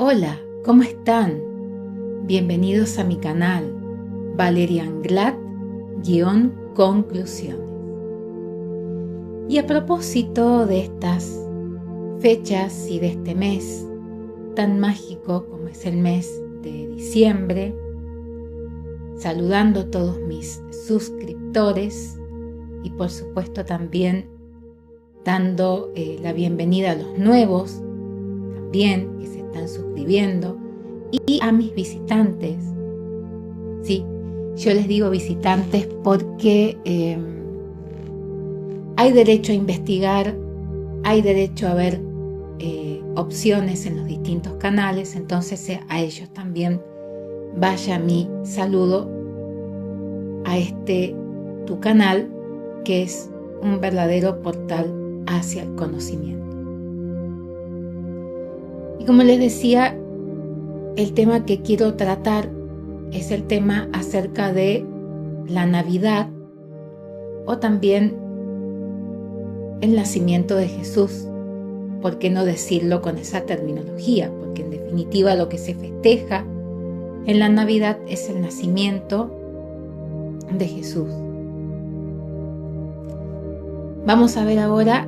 Hola, ¿cómo están? Bienvenidos a mi canal, Valeria Anglad-Conclusiones. Y a propósito de estas fechas y de este mes tan mágico como es el mes de diciembre, saludando a todos mis suscriptores y por supuesto también dando la bienvenida a los nuevos también que se están suscribiendo y a mis visitantes. Sí, yo les digo visitantes porque hay derecho a investigar, hay derecho a ver opciones en los distintos canales, entonces a ellos también vaya mi saludo a tu canal, que es un verdadero portal hacia el conocimiento. Y como les decía, el tema que quiero tratar es el tema acerca de la Navidad o también el nacimiento de Jesús. ¿Por qué no decirlo con esa terminología? Porque en definitiva lo que se festeja en la Navidad es el nacimiento de Jesús. Vamos a ver ahora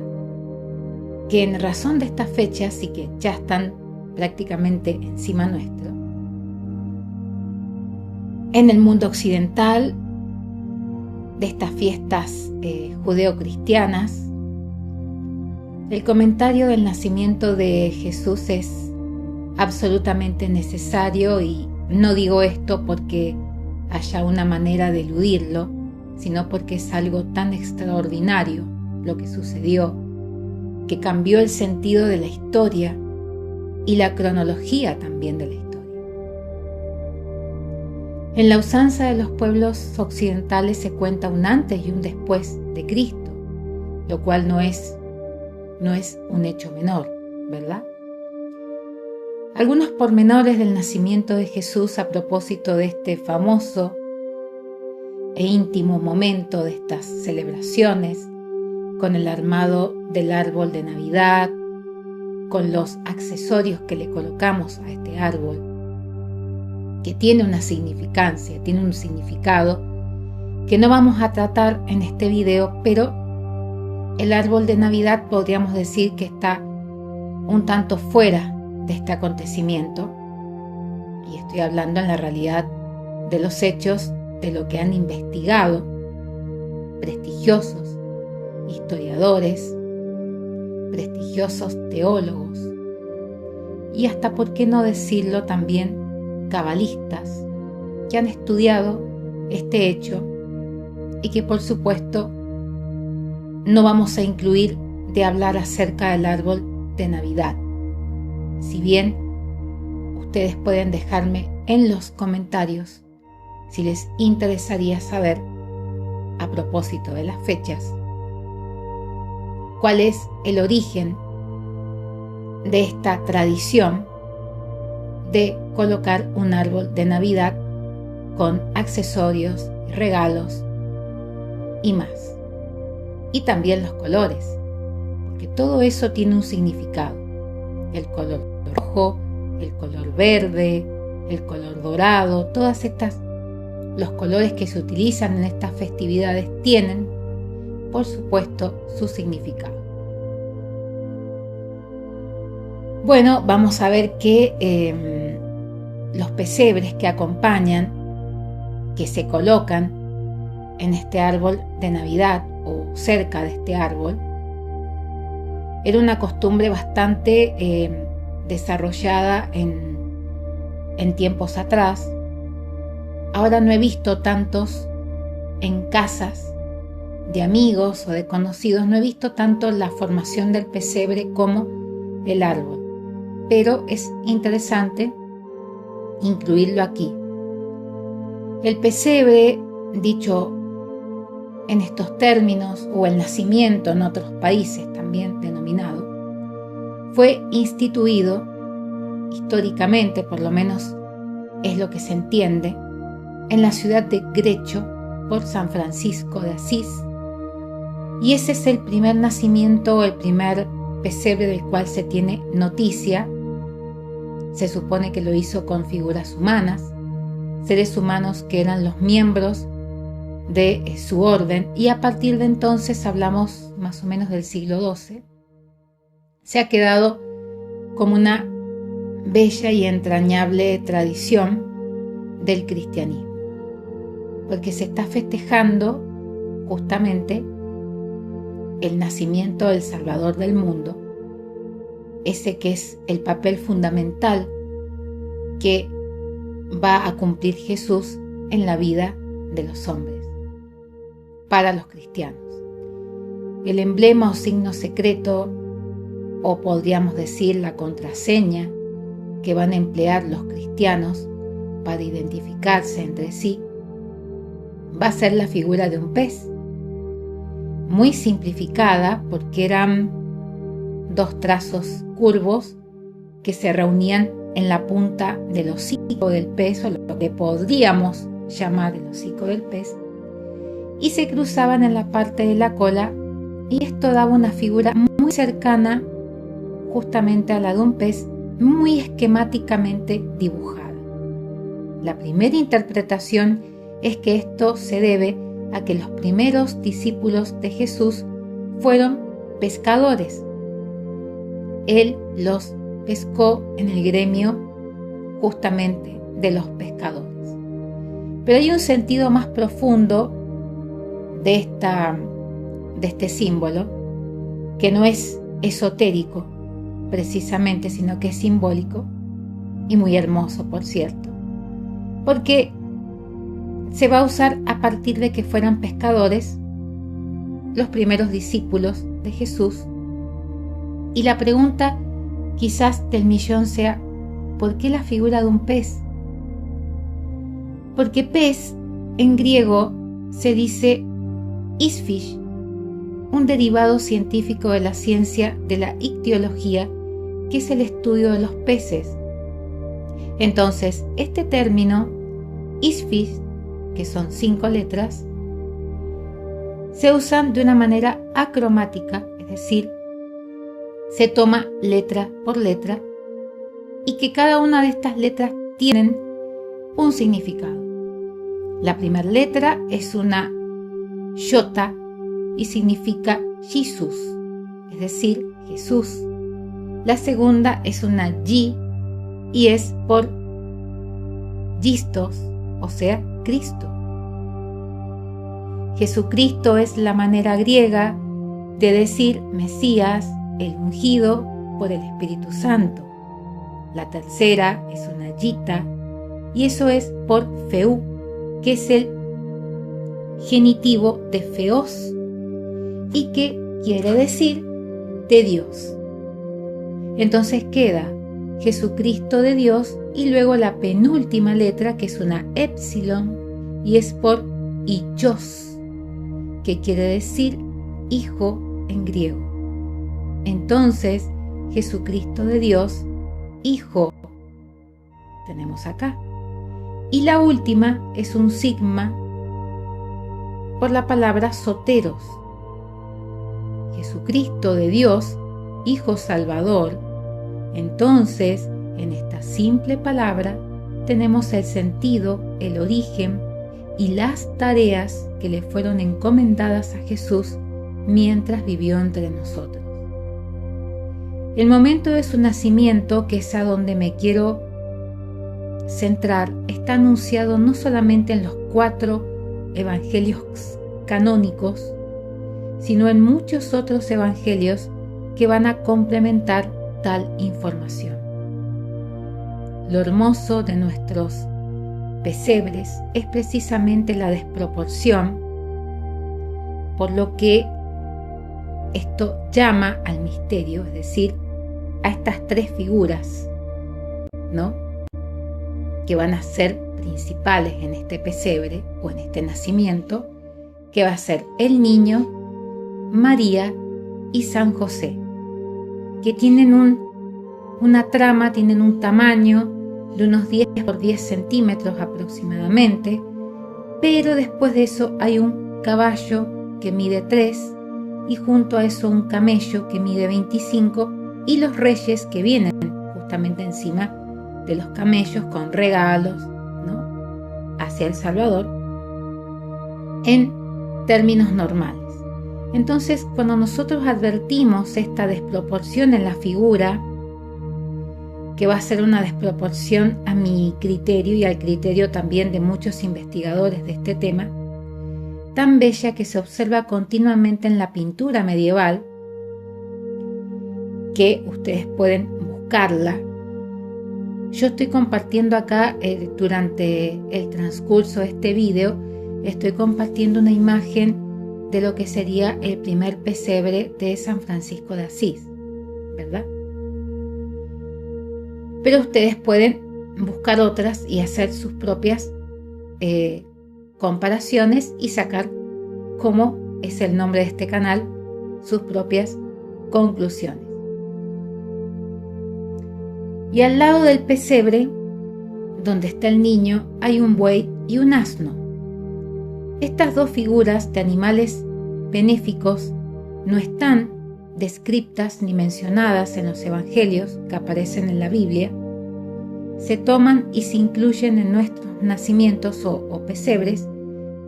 que en razón de estas fechas y que ya están prácticamente encima nuestro, en el mundo occidental de estas fiestas judeo-cristianas, el comentario del nacimiento de Jesús es absolutamente necesario, y no digo esto porque haya una manera de eludirlo, sino porque es algo tan extraordinario lo que sucedió, que cambió el sentido de la historia y la cronología también de la historia. En la usanza de los pueblos occidentales se cuenta un antes y un después de Cristo, lo cual no es un hecho menor, ¿verdad? Algunos pormenores del nacimiento de Jesús a propósito de este famoso e íntimo momento de estas celebraciones, con el armado del árbol de Navidad, con los accesorios que le colocamos a este árbol, que tiene una significancia, tiene un significado que no vamos a tratar en este video, pero el árbol de Navidad podríamos decir que está un tanto fuera de este acontecimiento, y estoy hablando en la realidad de los hechos, de lo que han investigado prestigiosos historiadores, prestigiosos teólogos y hasta, por qué no decirlo, también cabalistas que han estudiado este hecho y que por supuesto no vamos a incluir de hablar acerca del árbol de Navidad. Si bien ustedes pueden dejarme en los comentarios si les interesaría saber, a propósito de las fechas, cuál es el origen de esta tradición de colocar un árbol de Navidad con accesorios, regalos y más. Y también los colores, porque todo eso tiene un significado. El color rojo, el color verde, el color dorado, los colores que se utilizan en estas festividades tienen, por supuesto, su significado. Bueno, vamos a ver que los pesebres que acompañan, que se colocan en este árbol de Navidad o cerca de este árbol, era una costumbre bastante desarrollada en tiempos atrás. Ahora no he visto tantos en casas de amigos o de conocidos, no he visto tanto la formación del pesebre como el árbol, pero es interesante incluirlo aquí. El pesebre, dicho en estos términos, o el nacimiento en otros países también denominado, fue instituido históricamente, por lo menos es lo que se entiende, en la ciudad de Grecho por San Francisco de Asís, y ese es el primer nacimiento, el primer pesebre del cual se tiene noticia Se supone que lo hizo con figuras humanas, seres humanos que eran los miembros de su orden, y a partir de entonces, hablamos más o menos del siglo XII, se ha quedado como una bella y entrañable tradición del cristianismo, porque se está festejando justamente el nacimiento del Salvador del mundo, ese que es el papel fundamental que va a cumplir Jesús en la vida de los hombres, para los cristianos. El emblema o signo secreto, o podríamos decir la contraseña que van a emplear los cristianos para identificarse entre sí, va a ser la figura de un pez, muy simplificada porque eran dos trazos curvos que se reunían en la punta del hocico del pez, o lo que podríamos llamar el hocico del pez, y se cruzaban en la parte de la cola, y esto daba una figura muy cercana justamente a la de un pez, muy esquemáticamente dibujada. La primera interpretación es que esto se debe a que los primeros discípulos de Jesús fueron pescadores. Él los pescó en el gremio justamente de los pescadores. Pero hay un sentido más profundo de este símbolo, que no es esotérico precisamente, sino que es simbólico y muy hermoso, por cierto, porque se va a usar a partir de que fueran pescadores los primeros discípulos de Jesús. Y la pregunta quizás del millón sea: ¿por qué la figura de un pez? Porque pez en griego se dice isfish, un derivado científico de la ciencia de la ictiología, que es el estudio de los peces. Entonces, este término isfish, que son 5 letras, se usan de una manera acromática, es decir, se toma letra por letra, y que cada una de estas letras tienen un significado. La primera letra es una yota y significa Jesus, es decir, Jesús. La segunda es una Y y es por Christos, o sea, Cristo. Jesucristo es la manera griega de decir Mesías, el ungido por el Espíritu Santo. La tercera es una yita, y eso es por Feú, que es el genitivo de Feos, y que quiere decir de Dios. Entonces queda Jesucristo de Dios, y luego la penúltima letra, que es una épsilon, y es por Ichos, que quiere decir hijo en griego. Entonces, Jesucristo de Dios, hijo, tenemos acá. Y la última es un sigma por la palabra soteros. Jesucristo de Dios, hijo salvador. Entonces, en esta simple palabra tenemos el sentido, el origen y las tareas que le fueron encomendadas a Jesús mientras vivió entre nosotros. El momento de su nacimiento, que es a donde me quiero centrar, está anunciado no solamente en los 4 evangelios canónicos, sino en muchos otros evangelios que van a complementar tal información. Lo hermoso de nuestros pesebres es precisamente la desproporción, por lo que esto llama al misterio, es decir, a estas 3 figuras, ¿no?, que van a ser principales en este pesebre o en este nacimiento, que va a ser el niño, María y San José, que tienen una trama, tienen un tamaño de unos 10 por 10 centímetros aproximadamente, pero después de eso hay un caballo que mide 3, y junto a eso un camello que mide 25, y los reyes que vienen justamente encima de los camellos con regalos, ¿no?, hacia El Salvador en términos normales. Entonces, cuando nosotros advertimos esta desproporción en la figura, que va a ser una desproporción a mi criterio y al criterio también de muchos investigadores de este tema, tan bella que se observa continuamente en la pintura medieval, que ustedes pueden buscarla. Yo estoy compartiendo acá, durante el transcurso de este video, estoy compartiendo una imagen de lo que sería el primer pesebre de San Francisco de Asís, ¿verdad? Pero ustedes pueden buscar otras y hacer sus propias comparaciones y sacar, como es el nombre de este canal, sus propias conclusiones. Y al lado del pesebre, donde está el niño, hay un buey y un asno. Estas dos figuras de animales benéficos no están descritas ni mencionadas en los evangelios que aparecen en la Biblia. Se toman y se incluyen en nuestros nacimientos o pesebres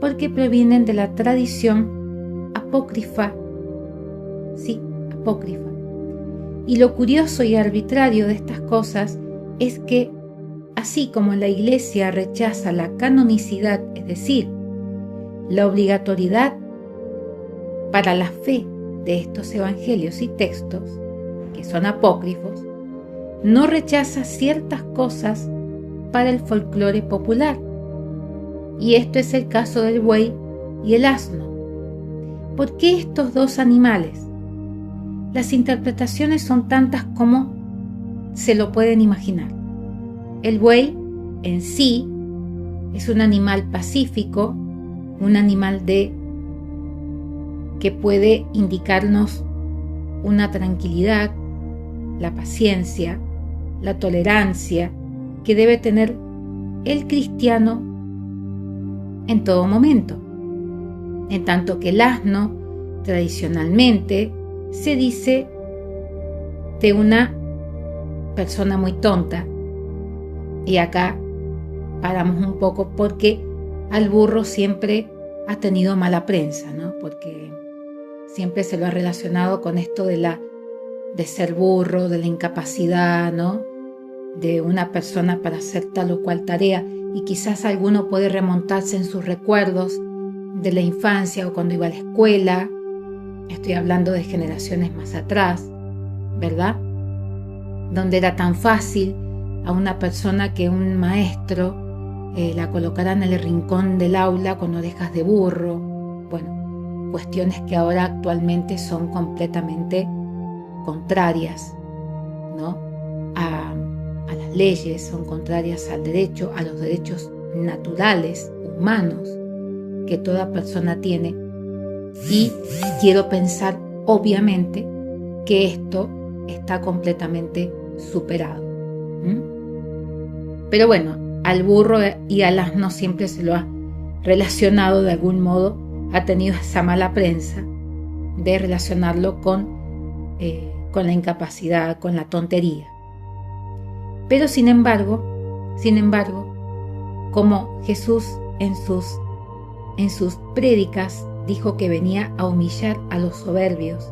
porque provienen de la tradición apócrifa. Sí, apócrifa. Y lo curioso y arbitrario de estas cosas es que, así como la Iglesia rechaza la canonicidad, es decir, la obligatoriedad para la fe de estos evangelios y textos, que son apócrifos, no rechaza ciertas cosas para el folclore popular. Y esto es el caso del buey y el asno. ¿Por qué estos dos animales? Las interpretaciones son tantas como se lo pueden imaginar. El buey en sí es un animal pacífico, un animal que puede indicarnos una tranquilidad, la paciencia, la tolerancia que debe tener el cristiano en todo momento. En tanto que el asno, tradicionalmente, se dice de una persona muy tonta. Y acá paramos un poco porque al burro siempre ha tenido mala prensa, ¿no? Porque siempre se lo ha relacionado con esto de ser burro, de la incapacidad, ¿no?, de una persona para hacer tal o cual tarea. Y quizás alguno puede remontarse en sus recuerdos de la infancia o cuando iba a la escuela. Estoy hablando de generaciones más atrás, ¿verdad? Donde era tan fácil a una persona que un maestro la colocara en el rincón del aula con orejas de burro. Bueno, cuestiones que ahora actualmente son completamente contrarias, ¿no?, a las leyes, son contrarias al derecho, a los derechos naturales, humanos, que toda persona tiene. Y quiero pensar, obviamente, que esto está completamente superado. Pero bueno, al burro y al asno siempre se lo ha relacionado de algún modo, ha tenido esa mala prensa de relacionarlo con la incapacidad, con la tontería. Pero sin embargo, como Jesús en sus prédicas dijo que venía a humillar a los soberbios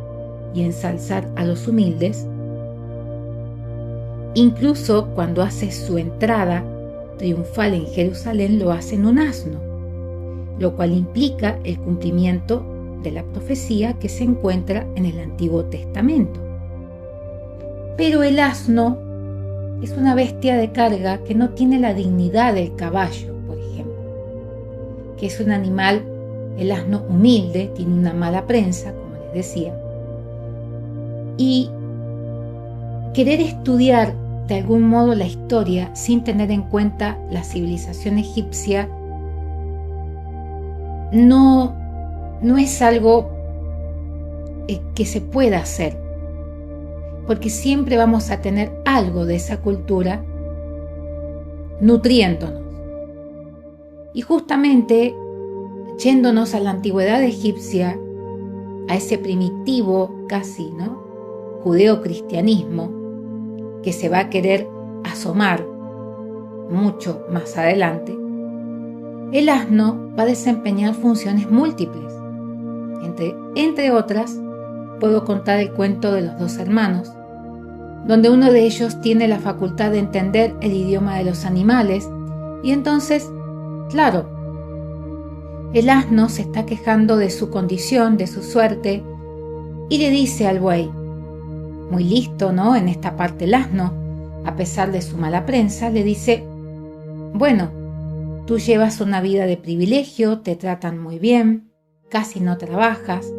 y ensalzar a los humildes, incluso cuando hace su entrada triunfal en Jerusalén lo hace en un asno, lo cual implica el cumplimiento de la profecía que se encuentra en el Antiguo Testamento. Pero el asno es una bestia de carga que no tiene la dignidad del caballo, por ejemplo, que es un animal, el asno humilde, tiene una mala prensa, como les decía, y querer estudiar de algún modo la historia sin tener en cuenta la civilización egipcia no es algo que se pueda hacer, porque siempre vamos a tener algo de esa cultura nutriéndonos. Y justamente yéndonos a la antigüedad egipcia, a ese primitivo casi, ¿no?, judeocristianismo que se va a querer asomar mucho más adelante, el asno va a desempeñar funciones múltiples. Entre otras, puedo contar el cuento de los dos hermanos, donde uno de ellos tiene la facultad de entender el idioma de los animales y entonces, claro, el asno se está quejando de su condición, de su suerte, y le dice al buey, muy listo, ¿no? En esta parte el asno, a pesar de su mala prensa, le dice, bueno, tú llevas una vida de privilegio, te tratan muy bien, casi no trabajas,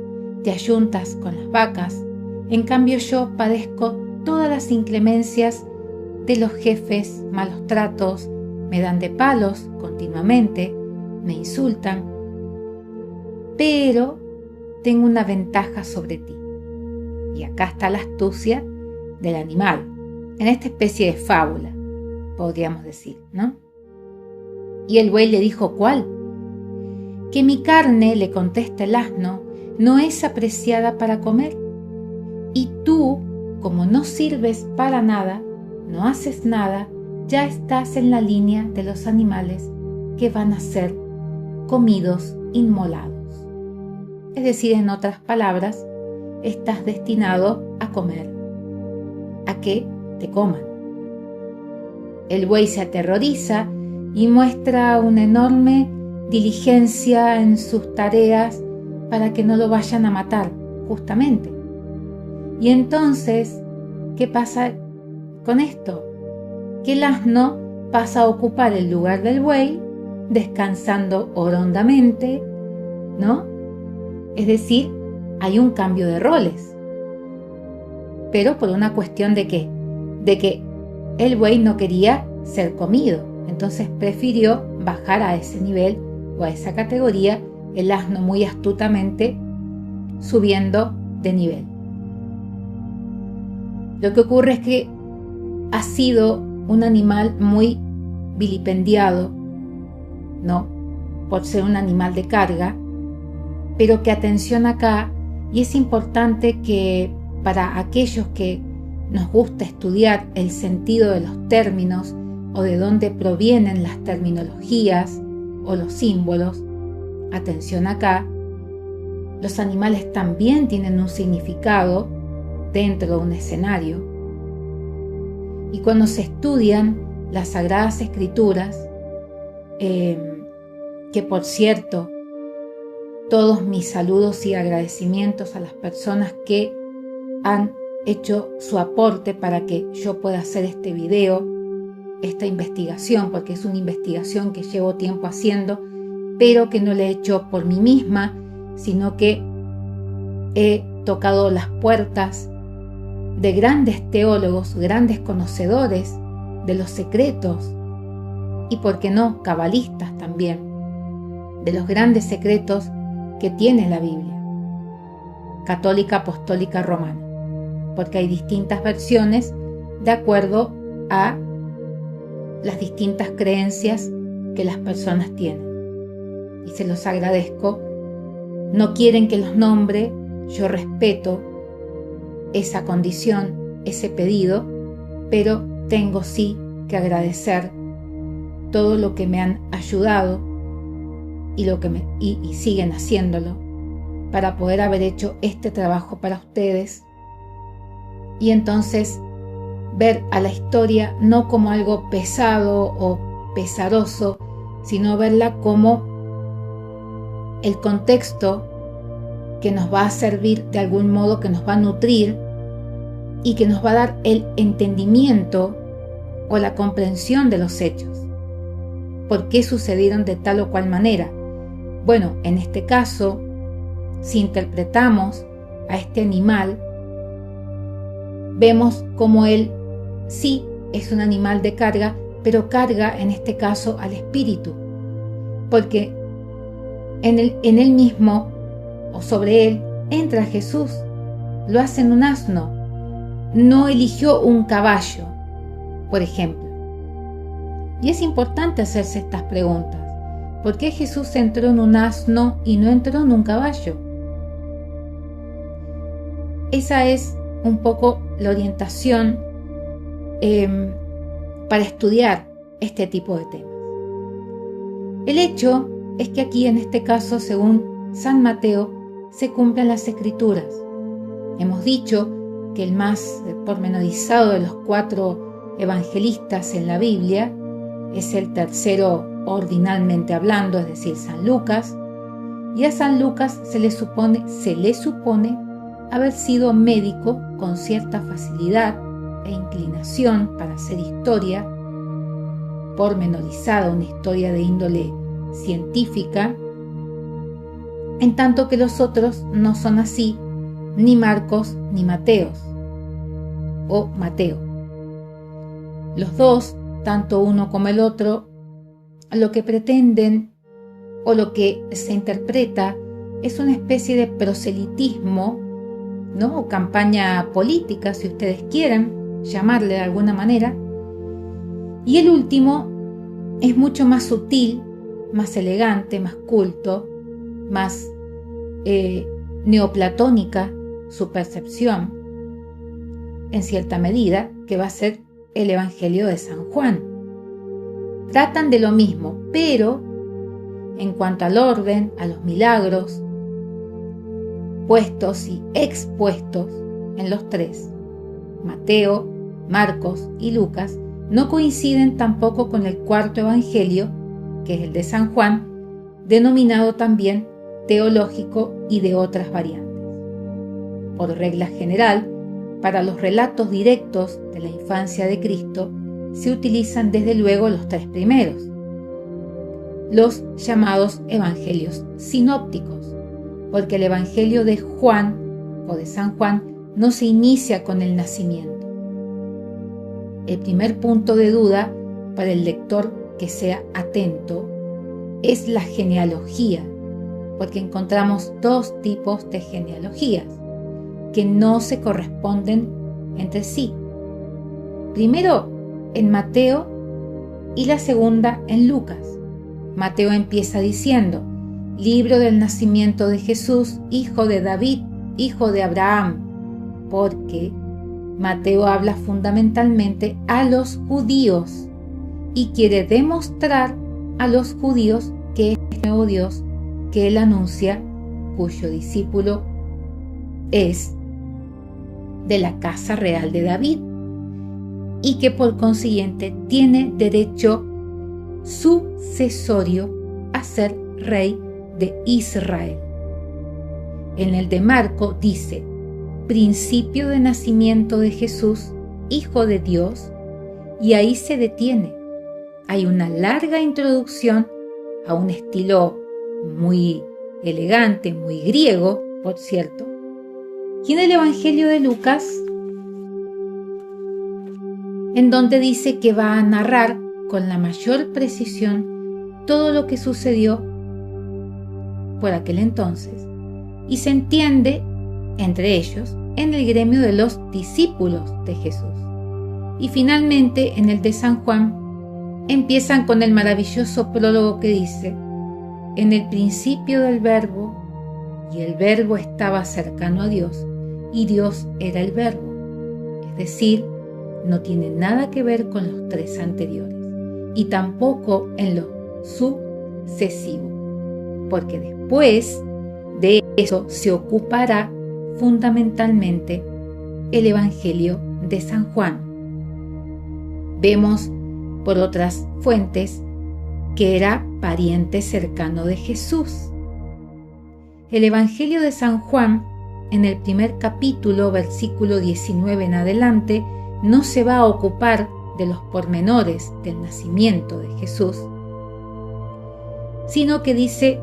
te ayuntas con las vacas, en cambio yo padezco todas las inclemencias de los jefes, malos tratos, me dan de palos continuamente, me insultan, pero tengo una ventaja sobre ti. Y acá está la astucia del animal, en esta especie de fábula, podríamos decir, ¿no? Y el buey le dijo, ¿cuál? Que mi carne, le contesta el asno, no es apreciada para comer. Y tú, como no sirves para nada, no haces nada, ya estás en la línea de los animales que van a ser comidos, inmolados. Es decir, en otras palabras, estás destinado a comer, a que te coman. El buey se aterroriza y muestra una enorme diligencia en sus tareas para que no lo vayan a matar, justamente. Y entonces, ¿qué pasa con esto? Que el asno pasa a ocupar el lugar del buey, descansando hondamente, ¿no? Es decir, hay un cambio de roles. Pero por una cuestión de ¿qué? De que el buey no quería ser comido. Entonces prefirió bajar a ese nivel o a esa categoría, el asno muy astutamente subiendo de nivel. Lo que ocurre es que ha sido un animal muy vilipendiado, ¿no? Por ser un animal de carga, pero que atención acá, y es importante que para aquellos que nos gusta estudiar el sentido de los términos o de dónde provienen las terminologías o los símbolos, atención acá, los animales también tienen un significado dentro de un escenario. Y cuando se estudian las Sagradas Escrituras, que por cierto, todos mis saludos y agradecimientos a las personas que han hecho su aporte para que yo pueda hacer este video, esta investigación, porque es una investigación que llevo tiempo haciendo, pero que no la he hecho por mí misma, sino que he tocado las puertas de grandes teólogos, grandes conocedores de los secretos y, por qué no, cabalistas también, de los grandes secretos que tiene la Biblia, católica, apostólica, romana, porque hay distintas versiones de acuerdo a las distintas creencias que las personas tienen. Y se los agradezco. No quieren que los nombre, yo respeto esa condición, ese pedido, pero tengo sí que agradecer todo lo que me han ayudado y lo que y siguen haciéndolo para poder haber hecho este trabajo para ustedes, y entonces ver a la historia no como algo pesado o pesaroso, sino verla como el contexto que nos va a servir de algún modo, que nos va a nutrir y que nos va a dar el entendimiento o la comprensión de los hechos. ¿Por qué sucedieron de tal o cual manera? Bueno, en este caso, si interpretamos a este animal, vemos como él sí es un animal de carga, pero carga en este caso al espíritu, porque en él mismo o sobre él entra Jesús, lo hace en un asno, no eligió un caballo, por ejemplo. Y es importante hacerse estas preguntas. ¿Por qué Jesús entró en un asno y no entró en un caballo? Esa es un poco la orientación para estudiar este tipo de temas. El hecho es que aquí, en este caso, según San Mateo, se cumplen las Escrituras. Hemos dicho que el más pormenorizado de los 4 evangelistas en la Biblia es el tercero ordinalmente hablando, es decir, San Lucas, y a San Lucas se le supone haber sido médico con cierta facilidad e inclinación para hacer historia pormenorizada, una historia de índole científica, en tanto que los otros no son así, ni Marcos ni Mateos o Mateo. Los dos, tanto uno como el otro, lo que pretenden o lo que se interpreta es una especie de proselitismo, ¿no? O campaña política, si ustedes quieren llamarle de alguna manera. Y el último es mucho más sutil, más elegante, más culto, más neoplatónica su percepción, en cierta medida, que va a ser el Evangelio de San Juan. Tratan de lo mismo, pero en cuanto al orden, a los milagros puestos y expuestos en los 3, Mateo, Marcos y Lucas, no coinciden tampoco con el 4º evangelio, que es el de San Juan, denominado también teológico y de otras variantes. Por regla general, para los relatos directos de la infancia de Cristo se utilizan desde luego los 3 primeros, los llamados evangelios sinópticos, porque el evangelio de Juan o de San Juan no se inicia con el nacimiento. El primer punto de duda para el lector que sea atento es la genealogía, porque encontramos 2 tipos de genealogías que no se corresponden entre sí. Primero en Mateo y la segunda en Lucas. Mateo empieza diciendo: libro del nacimiento de Jesús, hijo de David, hijo de Abraham, porque Mateo habla fundamentalmente a los judíos y quiere demostrar a los judíos que es el nuevo Dios que él anuncia, cuyo discípulo es de la casa real de David y que por consiguiente tiene derecho sucesorio a ser rey de Israel. En el de Marco dice: principio de nacimiento de Jesús, hijo de Dios, y ahí se detiene. Hay una larga introducción a un estilo muy elegante, muy griego, por cierto. Y en el Evangelio de Lucas, en donde dice que va a narrar con la mayor precisión todo lo que sucedió por aquel entonces, y se entiende entre ellos en el gremio de los discípulos de Jesús. Y finalmente en el de San Juan empiezan con el maravilloso prólogo que dice: en el principio del Verbo, y el Verbo estaba cercano a Dios, y Dios era el Verbo. Es decir, no tiene nada que ver con los 3 anteriores, y tampoco en lo sucesivo, porque después de eso se ocupará fundamentalmente el Evangelio de San Juan. Vemos por otras fuentes que era pariente cercano de Jesús. El Evangelio de San Juan, en el primer capítulo, versículo 19 en adelante, no se va a ocupar de los pormenores del nacimiento de Jesús, sino que dice: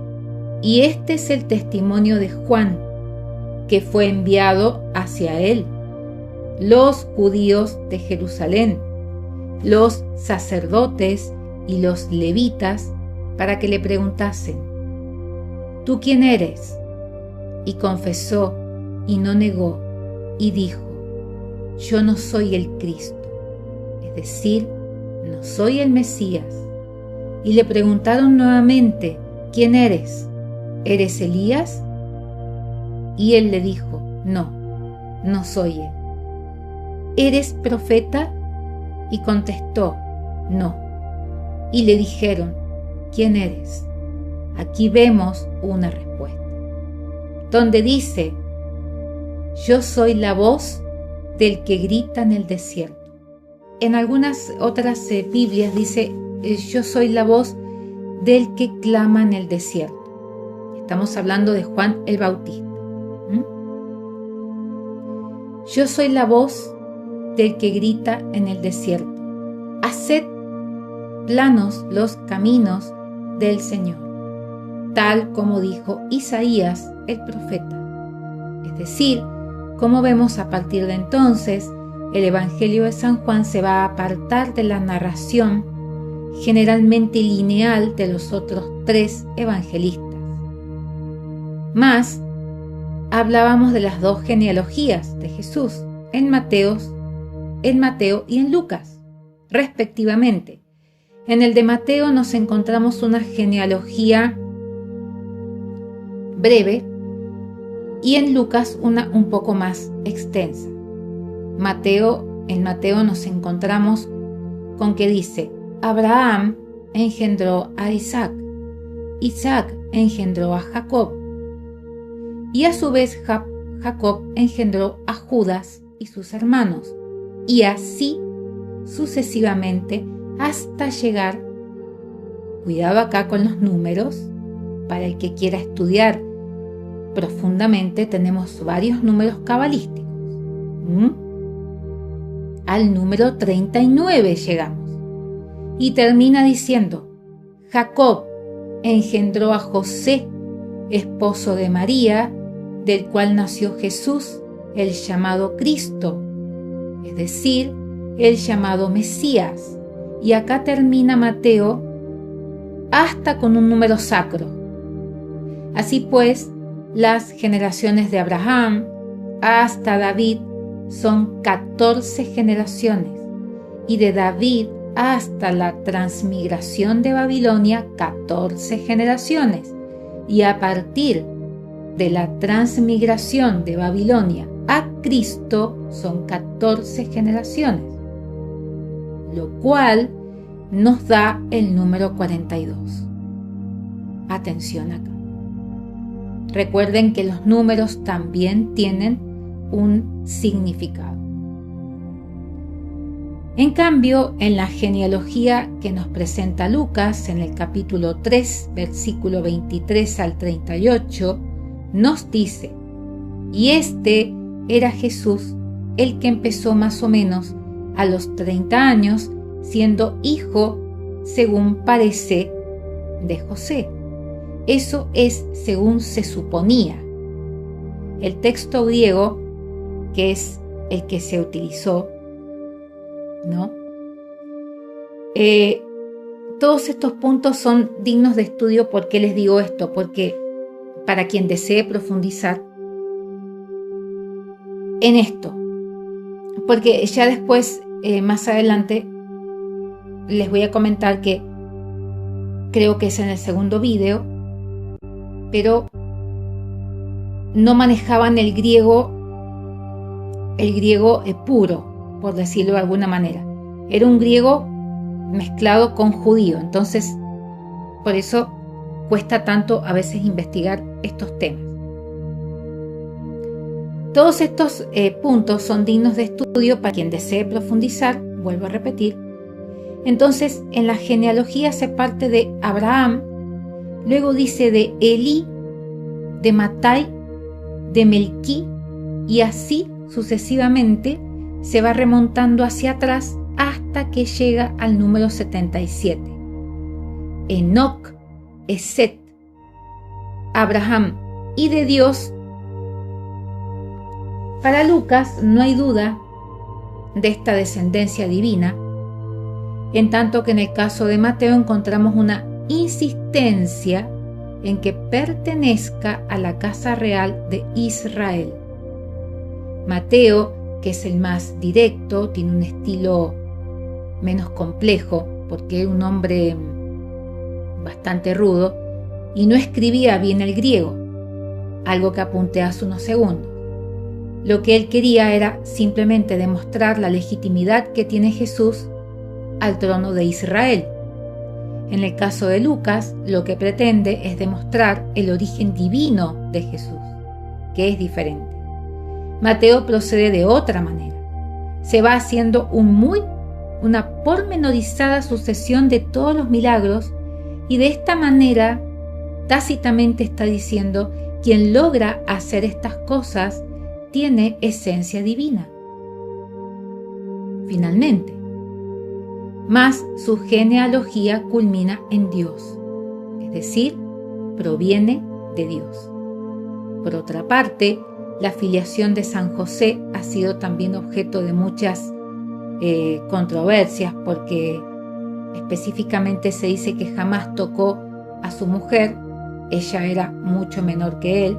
y este es el testimonio de Juan, que fue enviado hacia él, los judíos de Jerusalén, los sacerdotes y los levitas, para que le preguntasen: ¿tú quién eres? Y confesó y no negó, y dijo: yo no soy el Cristo, es decir, no soy el Mesías. Y le preguntaron nuevamente: ¿quién eres? ¿Eres Elías? Y él le dijo: no, no soy él. ¿Eres profeta? Y contestó: no, y le dijeron: ¿quién eres? Aquí vemos una respuesta, donde dice: yo soy la voz del que grita en el desierto. En algunas otras Biblias dice: yo soy la voz del que clama en el desierto. Estamos hablando de Juan el Bautista. Yo soy la voz del que grita en el desierto: haced planos los caminos del Señor, tal como dijo Isaías el profeta. Es decir, como vemos, a partir de entonces, el Evangelio de San Juan se va a apartar de la narración generalmente lineal de los otros 3 evangelistas. Más, hablábamos de las 2 genealogías de Jesús en Mateo y en Lucas, respectivamente. En el de Mateo nos encontramos una genealogía breve y en Lucas una un poco más extensa. En Mateo nos encontramos con que dice: Abraham engendró a Isaac, Isaac engendró a Jacob, y a su vez Jacob engendró a Judas y sus hermanos, y así sucesivamente hasta llegar, cuidado acá con los números, para el que quiera estudiar profundamente, tenemos varios números cabalísticos. Al número 39 llegamos, y termina diciendo: Jacob engendró a José, esposo de María, del cual nació Jesús, el llamado Cristo, es decir, el llamado Mesías. Y acá termina Mateo hasta con un número sacro. Así pues, las generaciones de Abraham hasta David son 14 generaciones, y de David hasta la transmigración de Babilonia 14 generaciones, y a partir de la transmigración de Babilonia a Cristo son 14 generaciones, lo cual nos da el número 42. Atención acá. Recuerden que los números también tienen un significado. En cambio, en la genealogía que nos presenta Lucas, en el capítulo 3, versículo 23 al 38, nos dice: y este era Jesús, el que empezó más o menos a los 30 años, siendo hijo, según parece, de José. Eso es según se suponía. El texto griego, que es el que se utilizó, ¿no? Todos estos puntos son dignos de estudio. ¿Por qué les digo esto? Porque para quien desee profundizar en esto, porque ya después, más adelante, les voy a comentar que creo que es en el segundo video, pero no manejaban el griego puro, por decirlo de alguna manera. Era un griego mezclado con judío, entonces por eso cuesta tanto a veces investigar estos temas. Todos estos puntos son dignos de estudio para quien desee profundizar, vuelvo a repetir. Entonces, en la genealogía se parte de Abraham, luego dice de Elí, de Matai, de Melquí, y así sucesivamente se va remontando hacia atrás hasta que llega al número 77. Enoc, Eset, Abraham y de Dios. Para Lucas no hay duda de esta descendencia divina, en tanto que en el caso de Mateo encontramos una insistencia en que pertenezca a la casa real de Israel. Mateo, que es el más directo, tiene un estilo menos complejo, porque era un hombre bastante rudo y no escribía bien el griego, algo que apunté hace unos segundos. Lo que él quería era simplemente demostrar la legitimidad que tiene Jesús al trono de Israel. En el caso de Lucas, lo que pretende es demostrar el origen divino de Jesús, que es diferente. Mateo procede de otra manera. Se va haciendo una pormenorizada sucesión de todos los milagros y de esta manera tácitamente está diciendo: quien logra hacer estas cosas tiene esencia divina. Finalmente, mas su genealogía culmina en Dios, es decir, proviene de Dios. Por otra parte, la filiación de San José ha sido también objeto de muchas controversias, porque específicamente se dice que jamás tocó a su mujer, ella era mucho menor que él.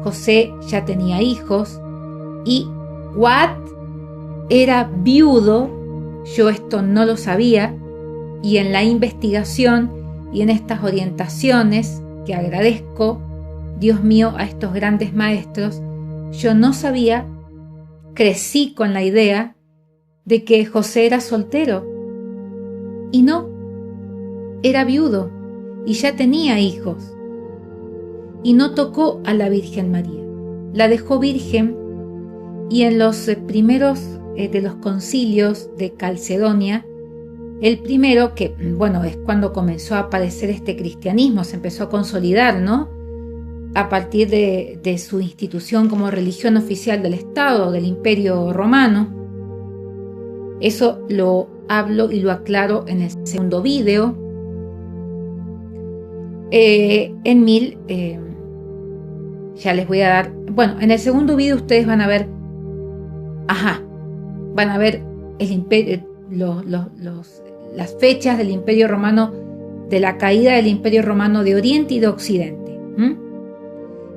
José ya tenía hijos y era viudo. Yo esto no lo sabía, y en la investigación y en estas orientaciones que agradezco, Dios mío, a estos grandes maestros, yo no sabía, crecí con la idea de que José era soltero, y no, era viudo y ya tenía hijos, y no tocó a la Virgen María, la dejó virgen. Y en los primeros de los concilios de Calcedonia, el primero, que es cuando comenzó a aparecer este cristianismo, se empezó a consolidar, ¿no? A partir de su institución como religión oficial del Estado, del Imperio Romano. Eso lo hablo y lo aclaro en el segundo video. Ya les voy a dar, en el segundo video ustedes van a ver, el imperio, las fechas del Imperio Romano, de la caída del Imperio Romano de Oriente y de Occidente.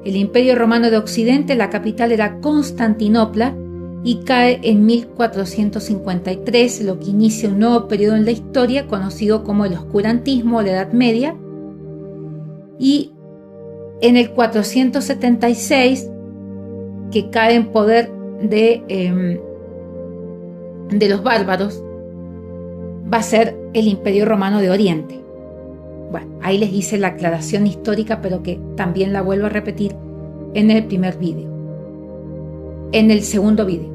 El Imperio Romano de Occidente, la capital era Constantinopla, y cae en 1453, lo que inicia un nuevo periodo en la historia conocido como el oscurantismo o la Edad Media. Y en el 476, que cae en poder de los bárbaros, va a ser el Imperio Romano de Oriente. Ahí les hice la aclaración histórica, pero que también la vuelvo a repetir en el primer vídeo. En el segundo vídeo.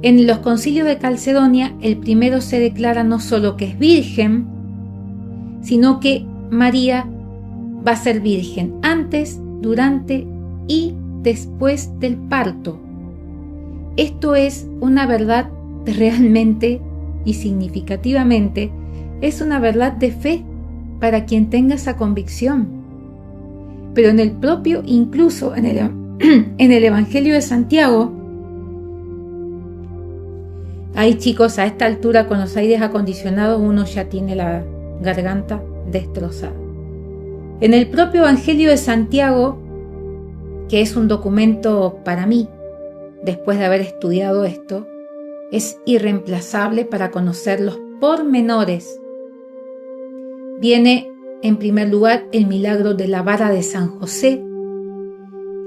En los concilios de Calcedonia, el primero se declara no solo que es virgen, sino que María va a ser virgen antes, durante y después del parto. Esto es una verdad realmente y significativamente, es una verdad de fe para quien tenga esa convicción. Pero en el propio, incluso en el Evangelio de Santiago, chicos, a esta altura con los aires acondicionados uno ya tiene la garganta destrozada. En el propio Evangelio de Santiago, que es un documento para mí, después de haber estudiado esto, es irreemplazable para conocer los pormenores. Viene en primer lugar el milagro de la vara de San José.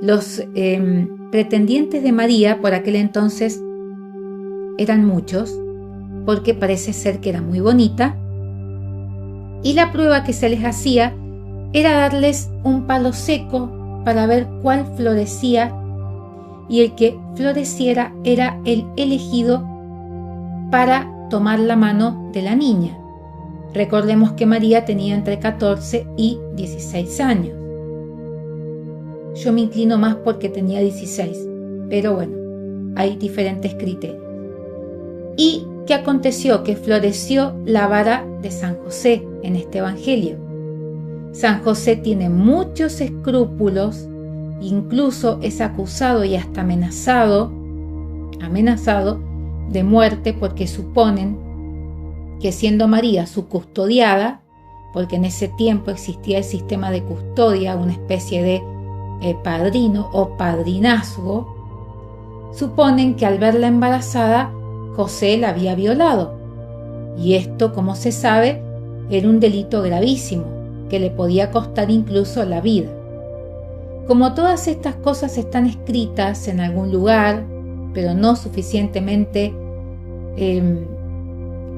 Los pretendientes de María por aquel entonces eran muchos, porque parece ser que era muy bonita, y la prueba que se les hacía era darles un palo seco para ver cuál florecía, y el que floreciera era el elegido para tomar la mano de la niña. Recordemos que María tenía entre 14 y 16 años. Yo me inclino más porque tenía 16, pero hay diferentes criterios. ¿Y qué aconteció? Que floreció la vara de San José en este Evangelio. San José tiene muchos escrúpulos, incluso es acusado y hasta amenazado de muerte, porque suponen que siendo María su custodiada, porque en ese tiempo existía el sistema de custodia, una especie de padrino o padrinazgo, suponen que al verla embarazada, José la había violado. Y esto, como se sabe, era un delito gravísimo, que le podía costar incluso la vida. Como todas estas cosas están escritas en algún lugar, pero no suficientemente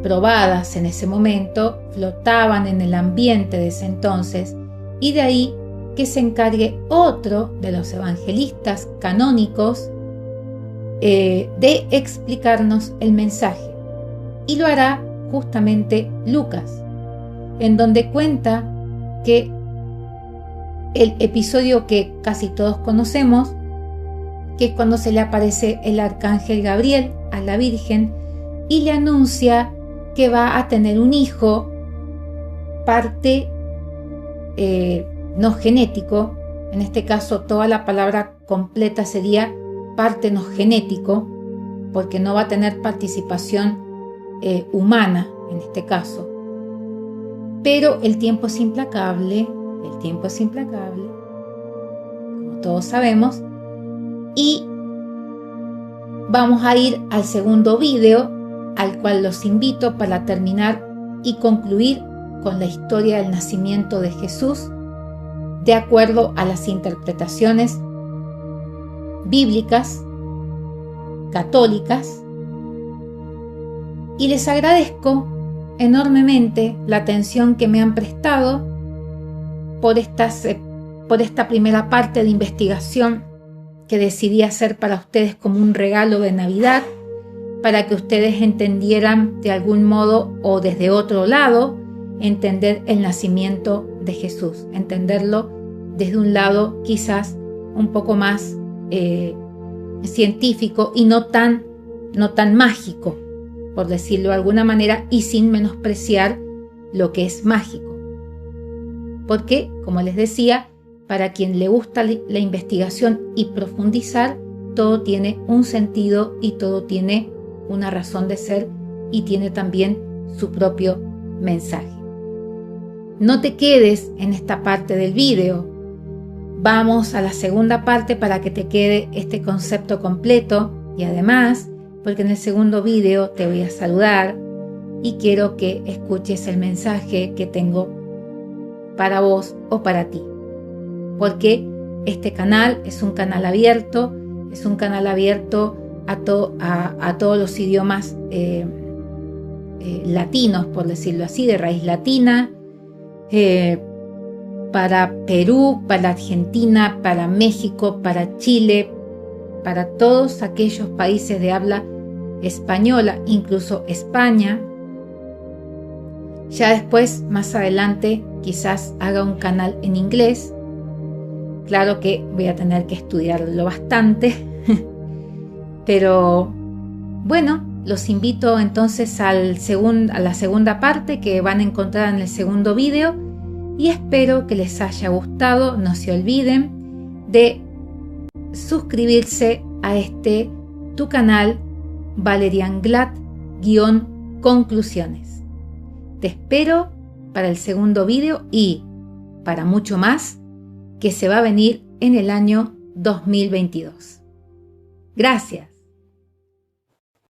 probadas en ese momento, flotaban en el ambiente de ese entonces, y de ahí que se encargue otro de los evangelistas canónicos de explicarnos el mensaje. Y lo hará justamente Lucas, en donde cuenta que el episodio que casi todos conocemos, que es cuando se le aparece el arcángel Gabriel a la Virgen y le anuncia que va a tener un hijo, parte no genético. En este caso toda la palabra completa sería partenogenético, porque no va a tener participación humana en este caso. Pero el tiempo es implacable, como todos sabemos, y vamos a ir al segundo video, al cual los invito para terminar y concluir con la historia del nacimiento de Jesús de acuerdo a las interpretaciones bíblicas, católicas, y les agradezco enormemente la atención que me han prestado por esta primera parte de investigación que decidí hacer para ustedes como un regalo de Navidad, para que ustedes entendieran de algún modo o desde otro lado, entender el nacimiento de Jesús, entenderlo desde un lado quizás un poco más científico y no tan mágico, por decirlo de alguna manera, y sin menospreciar lo que es mágico. Porque, como les decía, para quien le gusta la investigación y profundizar, todo tiene un sentido y todo tiene una razón de ser y tiene también su propio mensaje. No te quedes en esta parte del video. Vamos a la segunda parte para que te quede este concepto completo, y además, porque en el segundo video te voy a saludar y quiero que escuches el mensaje que tengo para vos o para ti. Porque este canal es un canal abierto, a todos los idiomas latinos, por decirlo así, de raíz latina, para Perú, para Argentina, para México, para Chile, para todos aquellos países de habla española, incluso España. Ya después, más adelante, quizás haga un canal en inglés. Claro que voy a tener que estudiarlo bastante, pero bueno, los invito entonces a la segunda parte que van a encontrar en el segundo video, y espero que les haya gustado. No se olviden de suscribirse a tu canal Valerian Glad-Conclusiones. Te espero para el segundo video y para mucho más que se va a venir en el año 2022. Gracias.